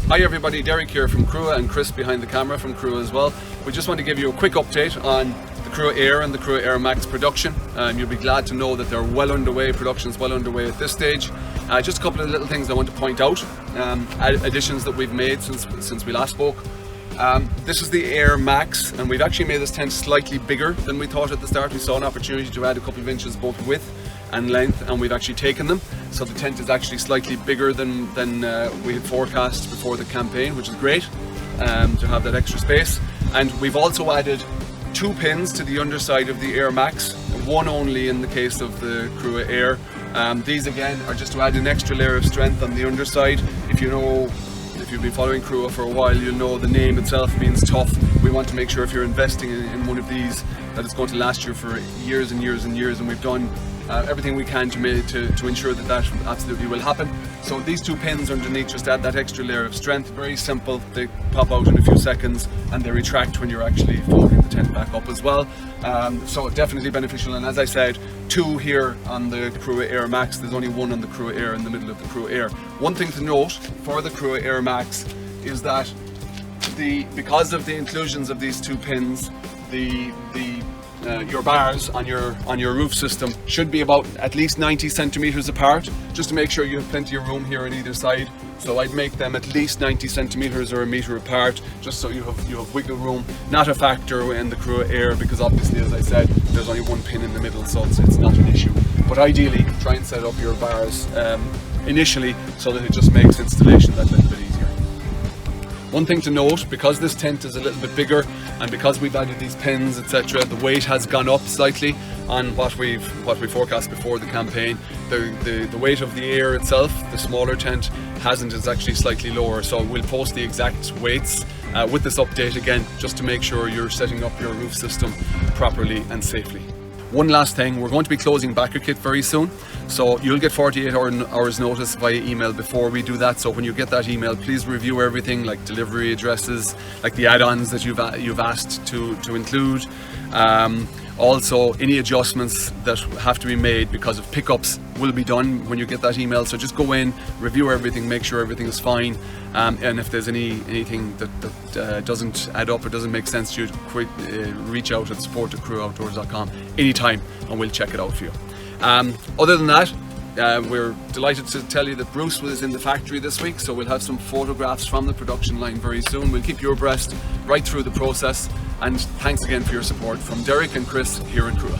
Hi everybody, Derek here from Crua and Chris behind the camera from Crua as well. We just want to give you a quick update on the Crua AER and the Crua AER Max production. You'll be glad to know that they're well underway, production's well underway at this stage. Just a couple of little things I want to point out, additions that we've made since we last spoke. This is the AER Max, and we've actually made this tent slightly bigger than we thought at the start. We saw an opportunity to add a couple of inches both width and length, and we've actually taken them. So the tent is actually slightly bigger than we had forecast before the campaign, which is great to have that extra space. And we've also added 2 pins to the underside of the AER Max, one only in the case of the Crua AER. These again are just to add an extra layer of strength on the underside. If you've been following Crua for a while, you'll know the name itself means tough. We want to make sure if you're investing in one of these that it's going to last you for years and years and years, and we've done everything we can to ensure that absolutely will happen. So these 2 pins underneath just add that extra layer of strength. Very simple, they pop out in a few seconds and they retract when you're actually folding the tent back up as well. So definitely beneficial, and as I said, 2 here on the Crua AER Max. There's only 1 on the Crua AER in the middle of the Crua AER. One thing to note for the Crua AER Max is that because of the inclusions of these 2 pins, your bars on your roof system should be about at least 90 centimeters apart, just to make sure you have plenty of room here on either side. So I'd make them at least 90 centimeters or a meter apart, just so you have wiggle room. Not a factor in the Crua AER, because obviously, as I said, there's only 1 pin in the middle, so it's not an issue. But ideally, try and set up your bars initially so that it just makes installation that little bit easier. One thing to note, because this tent is a little bit bigger and because we've added these pins, etc., the weight has gone up slightly on what we forecast before the campaign. The weight of the AER itself, the smaller tent, hasn't. It's actually slightly lower. So we'll post the exact weights with this update again, just to make sure you're setting up your roof system properly and safely. One last thing, we're going to be closing Backer Kit very soon, so you'll get 48 hours notice via email before we do that. So when you get that email, please review everything, like delivery addresses, like the add-ons that you've asked to include. Also, any adjustments that have to be made because of pickups will be done when you get that email. So just go in, review everything, make sure everything is fine, and if there's anything that doesn't add up or doesn't make sense to you, reach out at support@cruaoutdoors.com anytime and we'll check it out for you. Other than that, we're delighted to tell you that Bruce was in the factory this week, so we'll have some photographs from the production line very soon. We'll keep you abreast right through the process, and thanks again for your support from Derek and Chris here in Crua.